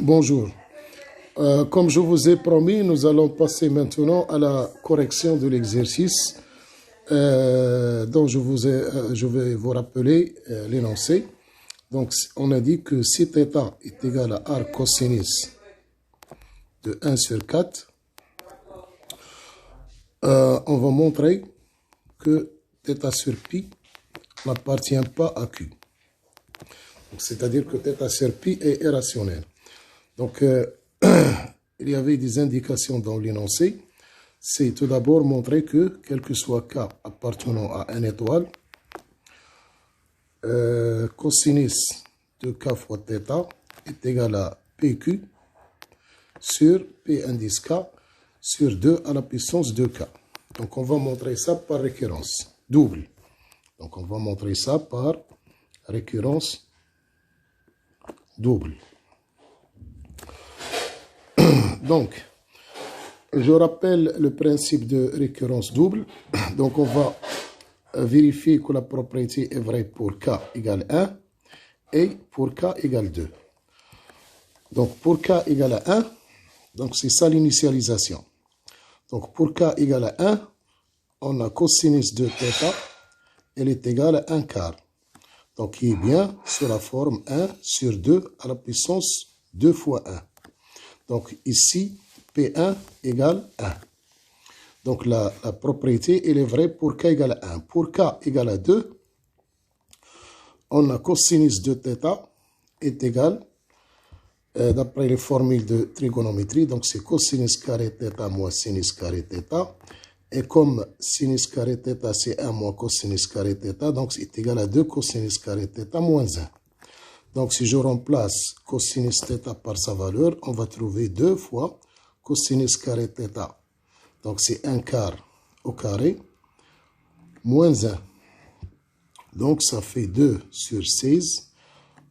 Bonjour. Comme je vous ai promis, nous allons passer maintenant à la correction de l'exercice dont je vais vous rappeler l'énoncé. Donc, on a dit que si θ est égal à arc cosinus de 1 sur 4, on va montrer que θ sur pi n'appartient pas à Q. C'est-à-dire que θ sur pi est irrationnel. Donc, il y avait des indications dans l'énoncé. C'est tout d'abord montrer que, quel que soit K appartenant à une étoile, cosinus de K fois θ est égal à PQ sur P indice K sur 2 à la puissance de K. Donc, on va montrer ça par récurrence double. Donc, on va montrer ça par récurrence double. Donc, je rappelle le principe de récurrence double. Donc, on va vérifier que la propriété est vraie pour K égale 1 et pour K égale 2. Donc, pour K égale à 1, donc c'est ça l'initialisation. Donc, pour K égale à 1, on a cosinus de θ, elle est égale à 1 quart. Donc, il est bien sur la forme 1 sur 2 à la puissance 2 fois 1. Donc, ici, P1 égale 1. Donc, la propriété, elle est vraie pour K égale à 1. Pour K égale à 2, on a cosinus de θ est égal, d'après les formules de trigonométrie, donc c'est cosinus carré θ moins sinus carré θ. Et comme sinus carré θ, c'est 1 moins cosinus carré θ, donc c'est égal à 2 cosinus carré θ moins 1. Donc, si je remplace cosinus θ par sa valeur, on va trouver 2 fois cosinus carré θ. Donc, c'est 1 quart au carré moins 1. Donc, ça fait 2 sur 16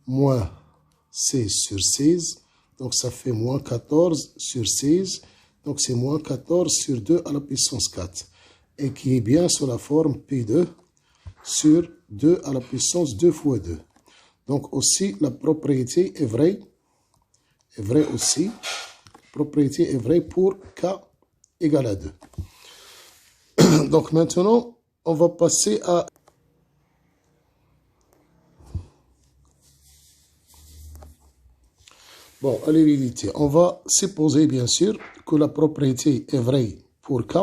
moins 16 sur 16. Donc, ça fait moins 14 sur 16. Donc, c'est moins 14 sur 2 à la puissance 4. Et qui est bien sur la forme P2 sur 2 à la puissance 2 fois 2. Donc, aussi, la propriété est vraie aussi. La propriété est vraie pour K égale à 2. Donc, maintenant, on va passer à... Bon, à l'hérédité, on va supposer, bien sûr, que la propriété est vraie pour K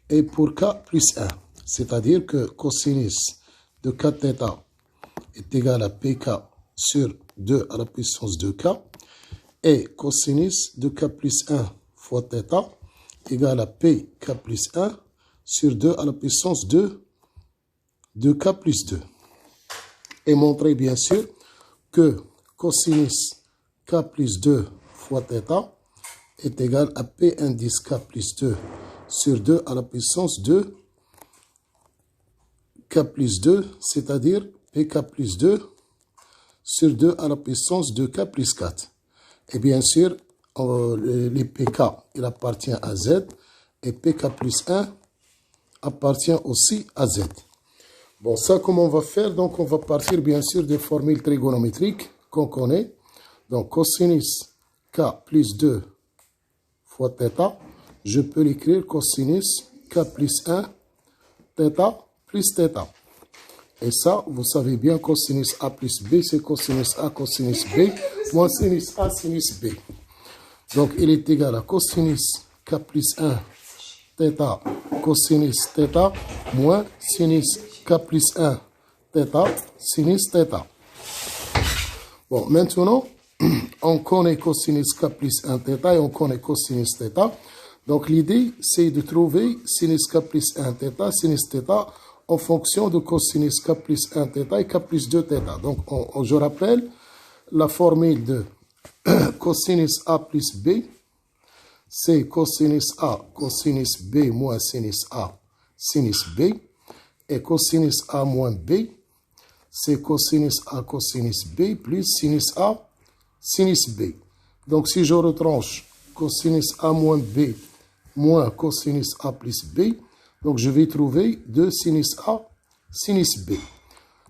et pour K plus 1. C'est-à-dire que cosinus de Kθ est égal à pk sur 2 à la puissance de k, et cosinus de k plus 1 fois θ égal à pk plus 1 sur 2 à la puissance de k plus 2. Et montrer bien sûr que cosinus k plus 2 fois θ est égal à p indice k plus 2 sur 2 à la puissance de k plus 2, c'est-à-dire pk plus 2 sur 2 à la puissance de k plus 4. Et bien sûr, les pk, il appartient à z, et pk plus 1 appartient aussi à z. Bon, ça, comment on va faire? Donc, on va partir bien sûr des formules trigonométriques qu'on connaît. Donc, cosinus k plus 2 fois θ, je peux l'écrire cosinus k plus 1 θ plus θ. Et ça, vous savez bien, cosinus A plus B, c'est cosinus A, cosinus B, moins sinus A, sinus B. Donc, il est égal à cosinus K plus 1, θ, cosinus θ, moins sinus K plus 1, θ, sinus θ. Bon, maintenant, on connaît cosinus K plus 1, θ, et on connaît cosinus θ. Donc, l'idée, c'est de trouver sinus K plus 1, θ, sinus θ, en fonction de cosinus k plus 1 θ et k plus 2 θ. Donc, je rappelle la formule de cosinus A plus B, c'est cosinus A, cosinus B moins sinus A, sinus B. Et cosinus A moins B, c'est cosinus A, cosinus B plus sinus A, sinus B. Donc, si je retranche cosinus A moins B moins cosinus A plus B, donc, je vais trouver 2 sinus A, sinus B.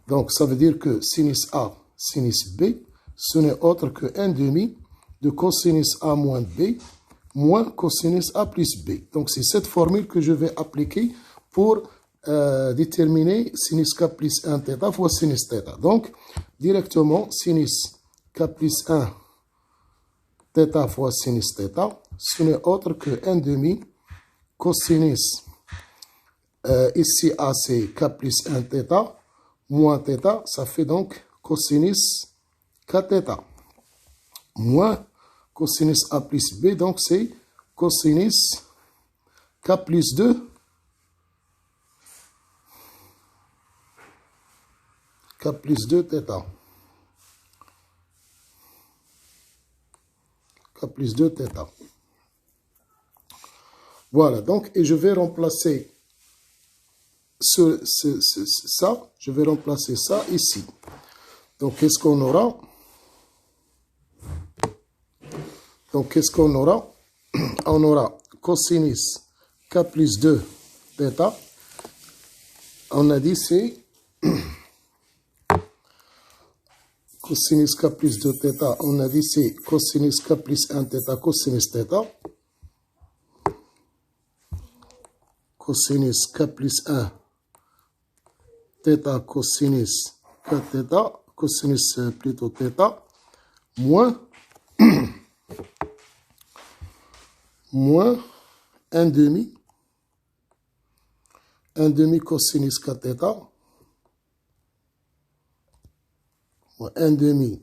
Donc, ça veut dire que sinus A, sinus B, ce n'est autre que 1 demi de cosinus A moins B moins cosinus A plus B. Donc, c'est cette formule que je vais appliquer pour déterminer sinus K plus 1 θ fois sinus θ. Donc, directement, sinus K plus 1 θ fois sinus θ, ce n'est autre que 1 demi cosinus, ici A c'est K plus 1 θ, moins θ, ça fait donc cosinus K θ, moins cosinus A plus B, donc c'est cosinus K plus 2 K plus 2 θ. K plus 2 θ. Voilà, donc, et je vais remplacer ça, je vais remplacer ça ici. Donc, qu'est-ce qu'on aura? Donc, qu'est-ce qu'on aura? On aura cosinus K plus 2 θ. On a dit c'est cosinus K plus 2 θ. On a dit c'est cosinus K plus 1 θ cosinus θ. Cosinus K plus 1 θ cosinus K θ, cosinus plutôt θ, moins 1 demi cosinus K θ, moins 1 demi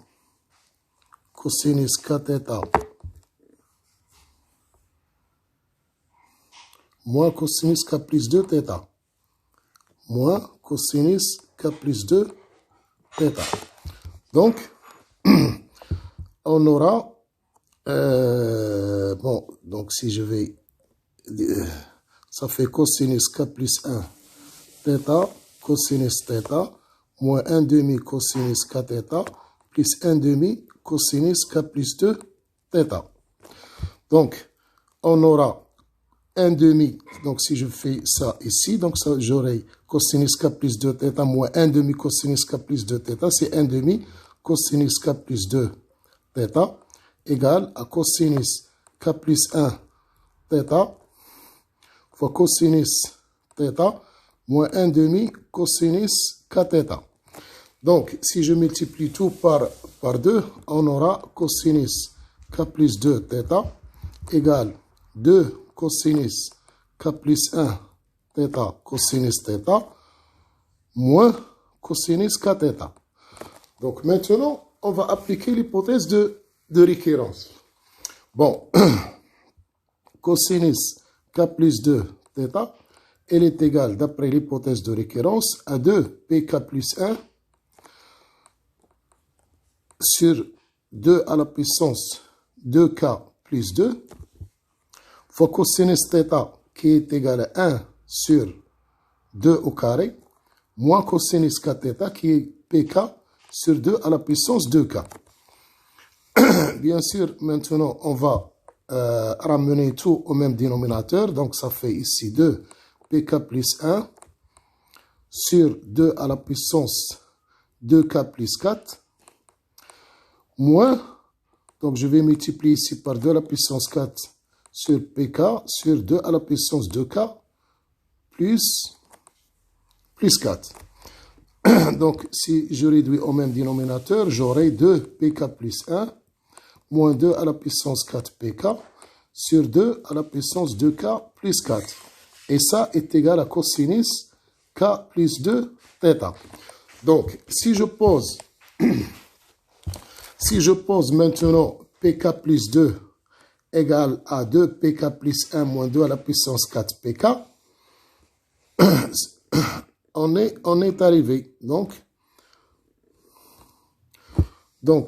cosinus K θ, moins cosinus K plus 2 θ, moins cosinus K plus 2 θ. Donc, on aura, bon, donc si je vais, ça fait cosinus K plus 1 θ, cosinus θ, moins 1 demi cosinus K θ, plus 1 demi cosinus K plus 2 θ. Donc, on aura 1 demi, donc si je fais ça ici, donc ça j'aurai cosinus K plus 2 θ moins 1 demi cosinus K plus 2 θ, c'est 1 demi cosinus K plus 2 θ égale à cosinus K plus 1 θ fois cosinus θ moins 1 demi cosinus K θ. Donc, si je multiplie tout par 2, on aura cosinus K plus 2 θ égale 2 cosinus K plus 1 θ cosinus θ moins cosinus K θ. Donc maintenant, on va appliquer l'hypothèse de récurrence. Bon, cosinus K plus 2 θ, elle est égale, d'après l'hypothèse de récurrence, à 2 pk plus 1 sur 2 à la puissance 2k plus 2 fois cosinus θ qui est égal à 1 sur 2 au carré, moins cosinus K θ qui est pk sur 2 à la puissance 2k. Bien sûr, maintenant, on va ramener tout au même dénominateur. Donc, ça fait ici 2 pk plus 1 sur 2 à la puissance 2k plus 4, moins, donc je vais multiplier ici par 2 à la puissance 4 sur pk sur 2 à la puissance 2k plus 4. Donc, si je réduis au même dénominateur, j'aurai 2 pk plus 1 moins 2 à la puissance 4 pk sur 2 à la puissance 2k plus 4. Et ça est égal à cosinus k plus 2 θ. Donc, si je pose maintenant pk plus 2 égale à 2 pk plus 1 moins 2 à la puissance 4 pk, on est arrivé. Donc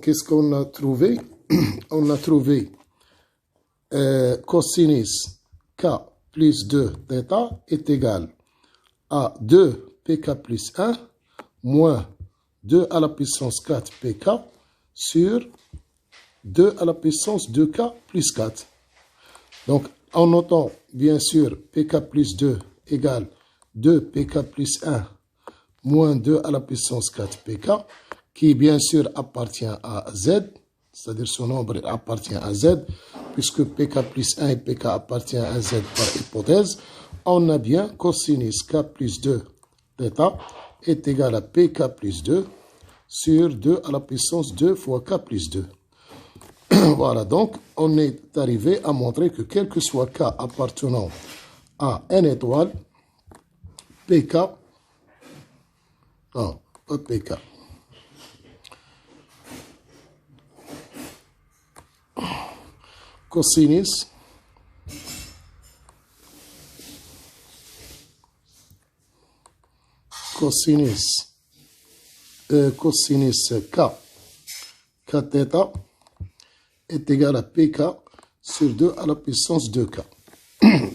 qu'est-ce qu'on a trouvé? On a trouvé cosinus k plus 2 θ est égal à 2 pk plus 1 moins 2 à la puissance 4 pk sur 2 à la puissance 2k plus 4. Donc, en notant, bien sûr, pk plus 2 égale 2 pk plus 1 moins 2 à la puissance 4 pk, qui bien sûr appartient à z, c'est-à-dire ce nombre appartient à Z, puisque PK plus 1 et PK appartient à Z par hypothèse, on a bien cosinus K plus 2 θ est égal à PK plus 2 sur 2 à la puissance 2 fois K plus 2. Voilà, donc on est arrivé à montrer que quel que soit K appartenant à n étoile, PK, non, pas PK, cosinus K θ est égal à PK sur 2 à la puissance 2K.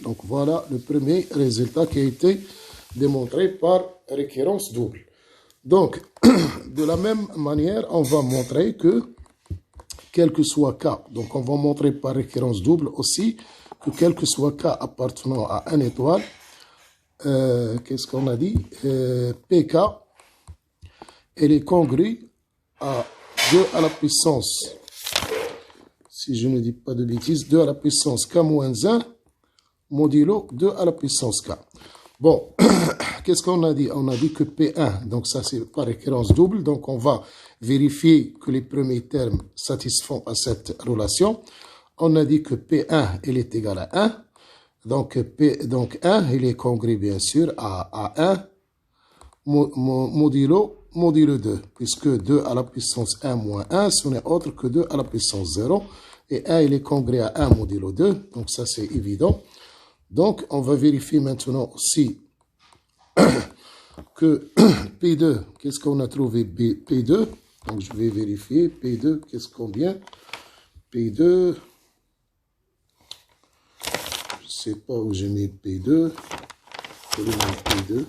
Donc voilà le premier résultat qui a été démontré par récurrence double. Donc, de la même manière, on va montrer que quel que soit K, donc on va montrer par récurrence double aussi que quel que soit K appartenant à une étoile, qu'est-ce qu'on a dit, PK, elle est congrue à 2 à la puissance, si je ne dis pas de bêtises, 2 à la puissance K-1 modulo 2 à la puissance K. Bon, qu'est-ce qu'on a dit? On a dit que P1, donc ça c'est par récurrence double, donc on va vérifier que les premiers termes satisfont à cette relation. On a dit que P1, il est égal à 1, donc 1, il est congru bien sûr à 1 modulo 2, puisque 2 à la puissance 1 moins 1, ce n'est autre que 2 à la puissance 0, et 1, il est congru à 1 modulo 2, donc ça c'est évident. Donc, on va vérifier maintenant aussi que P2, qu'est-ce qu'on a trouvé P2, donc je vais vérifier P2, qu'est-ce qu'on vient P2, je ne sais pas où j'ai mis P2, je vais mettre P2.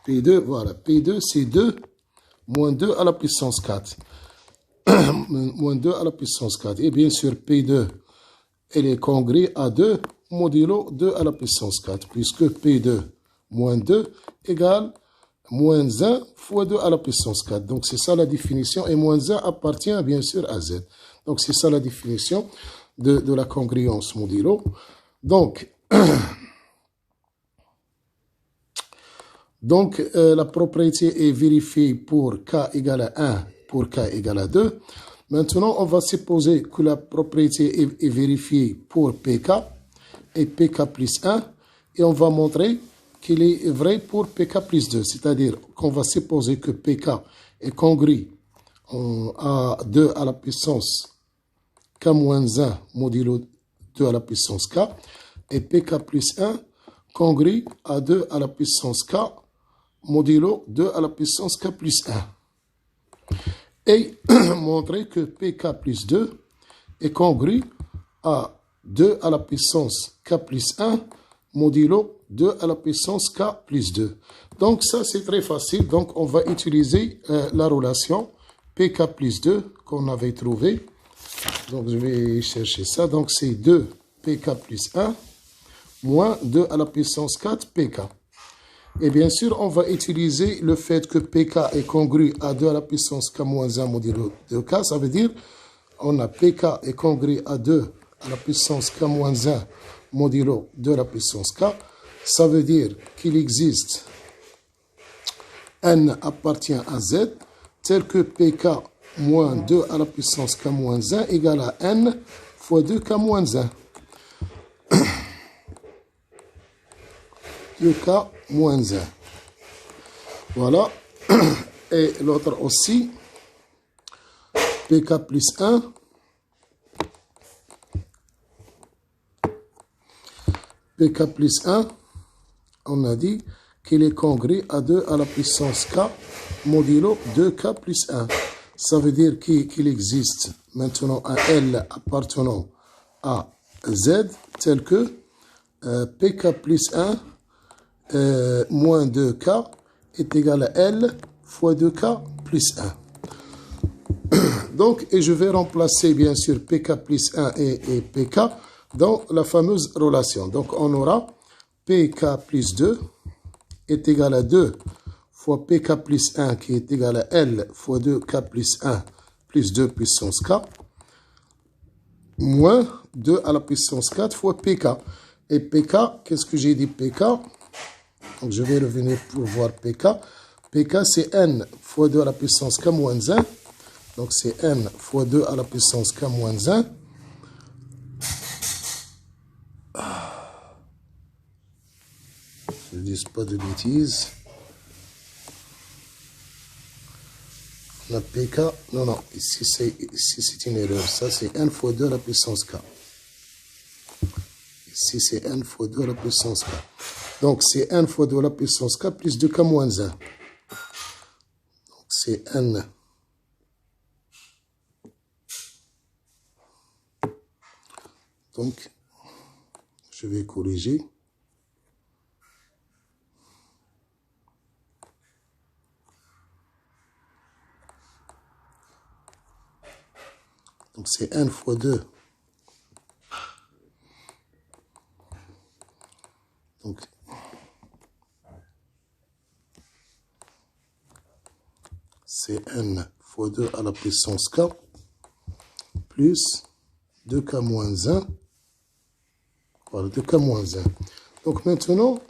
P2, voilà, P2 c'est 2 moins 2 à la puissance 4. Moins 2 à la puissance 4. Et bien sûr, P2, elle est congrue à 2 modulo 2 à la puissance 4, puisque P2 moins 2 égale moins 1 fois 2 à la puissance 4. Donc, c'est ça la définition. Et moins 1 appartient bien sûr à Z. Donc, c'est ça la définition de la congruence modulo. Donc, la propriété est vérifiée pour K égale à 1, pour K égale à 2. Maintenant, on va supposer que la propriété est vérifiée pour PK et PK plus 1. Et on va montrer qu'il est vrai pour PK plus 2. C'est-à-dire qu'on va supposer que PK est congru à 2 à la puissance K moins 1 modulo 2 à la puissance K. Et PK plus 1 congru à 2 à la puissance K modulo 2 à la puissance K plus 1. Et montrer que PK plus 2 est congru à 2 à la puissance K plus 1 modulo 2 à la puissance K plus 2. Donc ça c'est très facile. Donc on va utiliser la relation PK plus 2 qu'on avait trouvé. Donc je vais chercher ça. Donc c'est 2 PK plus 1 moins 2 à la puissance 4 PK. Et bien sûr, on va utiliser le fait que PK est congru à 2 à la puissance K moins 1 modulo 2K. Ça veut dire, on a PK est congru à 2 à la puissance K moins 1 modulo 2 à la puissance K. Ça veut dire qu'il existe N appartient à Z, tel que PK moins 2 à la puissance K moins 1 égale à N fois 2K moins 1. 2K moins 1. Voilà. Et l'autre aussi. PK plus 1. PK plus 1. On a dit qu'il est congru à 2 à la puissance K modulo 2K plus 1. Ça veut dire qu'il existe maintenant un L appartenant à Z tel que PK plus 1 moins 2K est égal à L fois 2K plus 1. Donc, et je vais remplacer bien sûr PK plus 1 et PK dans la fameuse relation. Donc, on aura PK plus 2 est égal à 2 fois pk plus 1 qui est égal à L fois 2k plus 1 plus 2 puissance k, moins 2 à la puissance 4 fois pk. Et pk, qu'est-ce que j'ai dit pk? Donc je vais revenir pour voir pk. pk c'est n fois 2 à la puissance k moins 1. Donc c'est n fois 2 à la puissance k moins 1. Je ne dis pas de bêtises. La pk, non, ici c'est une erreur. Ça c'est n fois 2 à la puissance k. Ici c'est n fois 2 à la puissance k. Donc c'est n fois 2 à la puissance k plus 2k moins 1. Donc c'est n. Donc je vais corriger. Donc c'est n fois 2. Donc c'est n fois 2 à la puissance k plus 2k moins 1. Voilà, 2k moins 1. Donc maintenant,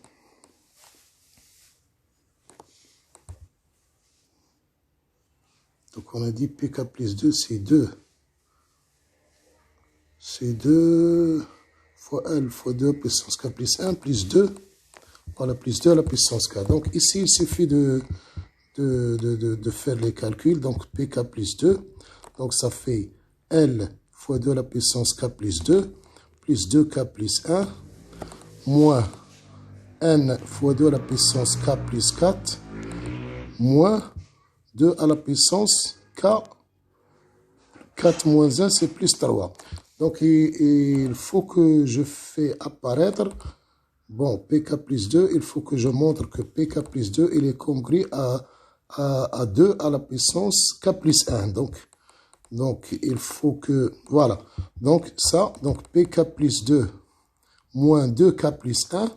donc on a dit pk plus 2, c'est 2. C'est 2 fois L fois 2 puissance k plus 1 plus 2. Voilà, plus 2 à la puissance k. Donc ici, il suffit de faire les calculs. Donc pk plus 2. Donc ça fait L fois 2 à la puissance k plus 2. Plus 2k plus 1. Moins n fois 2 à la puissance k plus 4. Moins 2 à la puissance k. 4 moins 1, c'est plus 3. Donc, il faut que je fais apparaître, bon, pk plus 2, il faut que je montre que pk plus 2, il est congru à 2 à la puissance k plus 1. Donc, il faut que, voilà. Donc, ça, donc pk plus 2 moins 2k plus 1,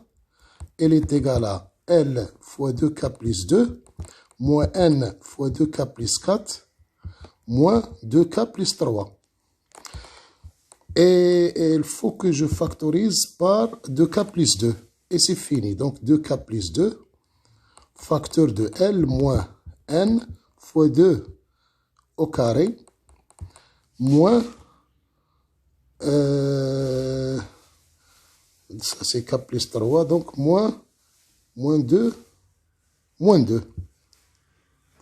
elle est égale à L fois 2k plus 2, moins n fois 2k plus 4, moins 2k plus 3. Et il faut que je factorise par 2k plus 2. Et c'est fini. Donc 2k plus 2, facteur de L moins n fois 2 au carré, moins, ça c'est k plus 3, donc moins 2, moins 2.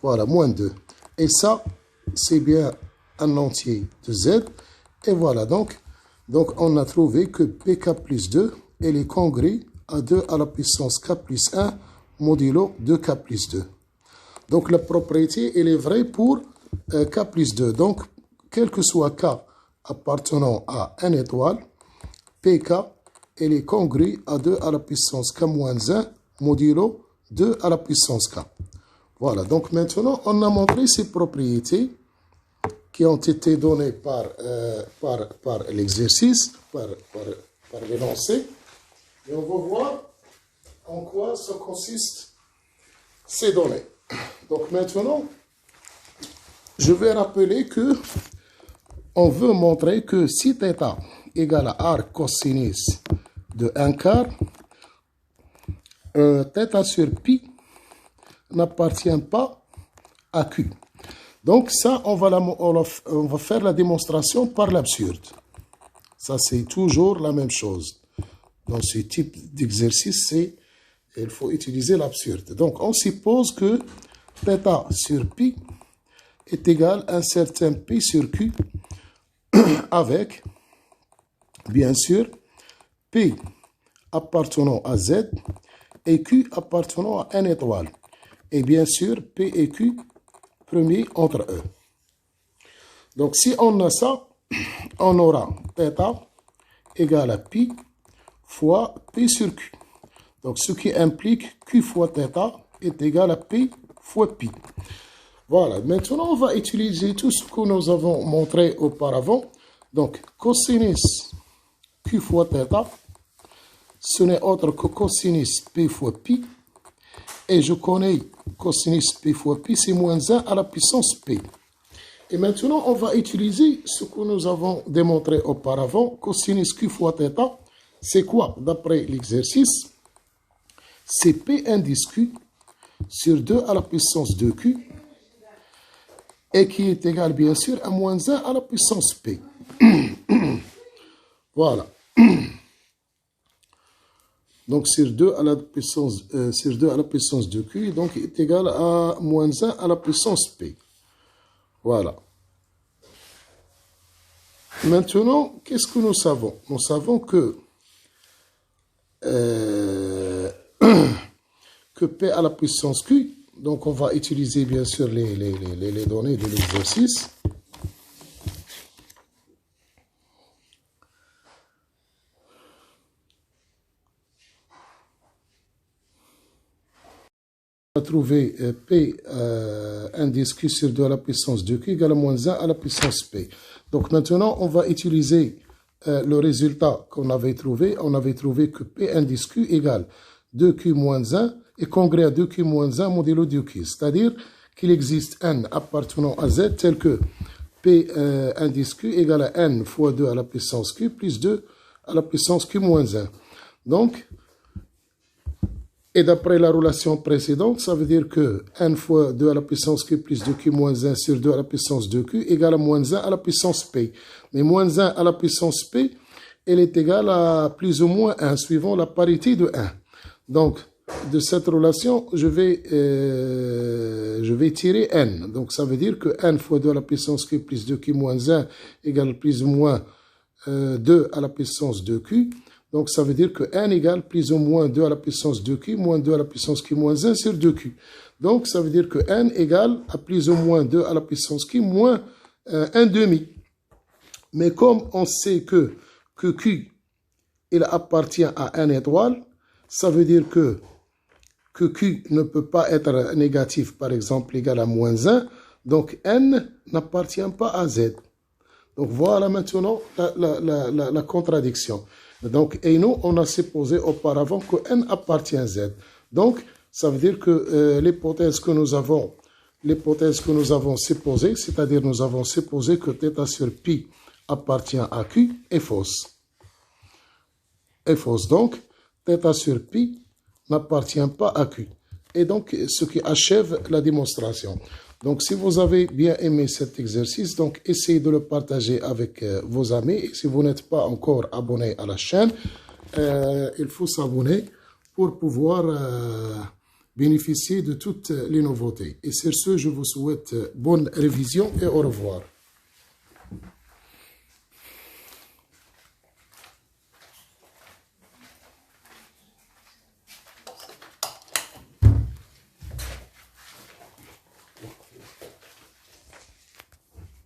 Voilà, moins 2. Et ça, c'est bien un entier de z. Et voilà, donc on a trouvé que pk plus 2, elle est congrue à 2 à la puissance k plus 1 modulo 2k plus 2. Donc la propriété, elle est vraie pour k plus 2. Donc, quel que soit k appartenant à n étoile, pk, elle est congrue à 2 à la puissance k moins 1 modulo 2 à la puissance k. Voilà, donc maintenant, on a montré ces propriétés qui ont été données par l'exercice, par l'énoncé. Et on va voir en quoi ça consiste ces données. Donc maintenant, je vais rappeler que on veut montrer que si θ égale à arc cosinus de 1 quart, θ sur pi n'appartient pas à Q. Donc ça, on va faire la démonstration par l'absurde. Ça, c'est toujours la même chose. Dans ce type d'exercice, il faut utiliser l'absurde. Donc, on suppose que θ sur pi est égal à un certain pi sur Q avec, bien sûr, P appartenant à Z et Q appartenant à n étoile. Et bien sûr, P et Q premier entre eux. Donc, si on a ça, on aura θ égale à pi fois P sur Q. Donc, ce qui implique Q fois θ est égal à P fois pi. Voilà, maintenant, on va utiliser tout ce que nous avons montré auparavant. Donc, cosinus Q fois θ, ce n'est autre que cosinus P fois pi. Et je connais cosinus P fois Pi, c'est moins 1 à la puissance P. Et maintenant, on va utiliser ce que nous avons démontré auparavant. Cosinus Q fois θ, c'est quoi? D'après l'exercice, c'est P indice Q sur 2 à la puissance 2Q, et qui est égal, bien sûr, à moins 1 à la puissance P. Voilà. Donc, sur 2 à la puissance 2Q, donc, est égal à moins 1 à la puissance P. Voilà. Maintenant, qu'est-ce que nous savons? Nous savons que P à la puissance Q, donc on va utiliser bien sûr les données de l'exercice. On va trouver P indice Q sur 2 à la puissance 2Q égale à moins 1 à la puissance P. Donc maintenant, on va utiliser le résultat qu'on avait trouvé. On avait trouvé que P indice Q égale 2Q moins 1 est congrès à 2Q moins 1 modulo 2Q. C'est-à-dire qu'il existe n appartenant à Z tel que P indice Q égale à n fois 2 à la puissance Q plus 2 à la puissance Q moins 1. Donc, et d'après la relation précédente, ça veut dire que n fois 2 à la puissance Q plus 2Q moins 1 sur 2 à la puissance 2Q égale à moins 1 à la puissance P. Mais moins 1 à la puissance P, elle est égale à plus ou moins 1, suivant la parité de 1. Donc, de cette relation, je vais tirer n. Donc, ça veut dire que n fois 2 à la puissance Q plus 2Q moins 1 égale plus ou moins 2 à la puissance 2Q. Donc, ça veut dire que n égale plus ou moins 2 à la puissance 2Q moins 2 à la puissance Q moins 1 sur 2Q. Donc, ça veut dire que n égale à plus ou moins 2 à la puissance Q moins 1 demi. Mais comme on sait que Q, il appartient à n étoile, ça veut dire que Q ne peut pas être négatif, par exemple, égal à moins 1. Donc, n n'appartient pas à Z. Donc, voilà maintenant la contradiction. Donc, et nous, on a supposé auparavant que n appartient à Z. Donc, ça veut dire que l'hypothèse que nous avons supposée, c'est-à-dire nous avons supposé que θ sur pi appartient à Q, est fausse. Est fausse. Donc, θ sur pi n'appartient pas à Q. Et donc, ce qui achève la démonstration. Donc, si vous avez bien aimé cet exercice, donc essayez de le partager avec vos amis. Et si vous n'êtes pas encore abonné à la chaîne, il faut s'abonner pour pouvoir bénéficier de toutes les nouveautés. Et sur ce, je vous souhaite bonne révision et au revoir.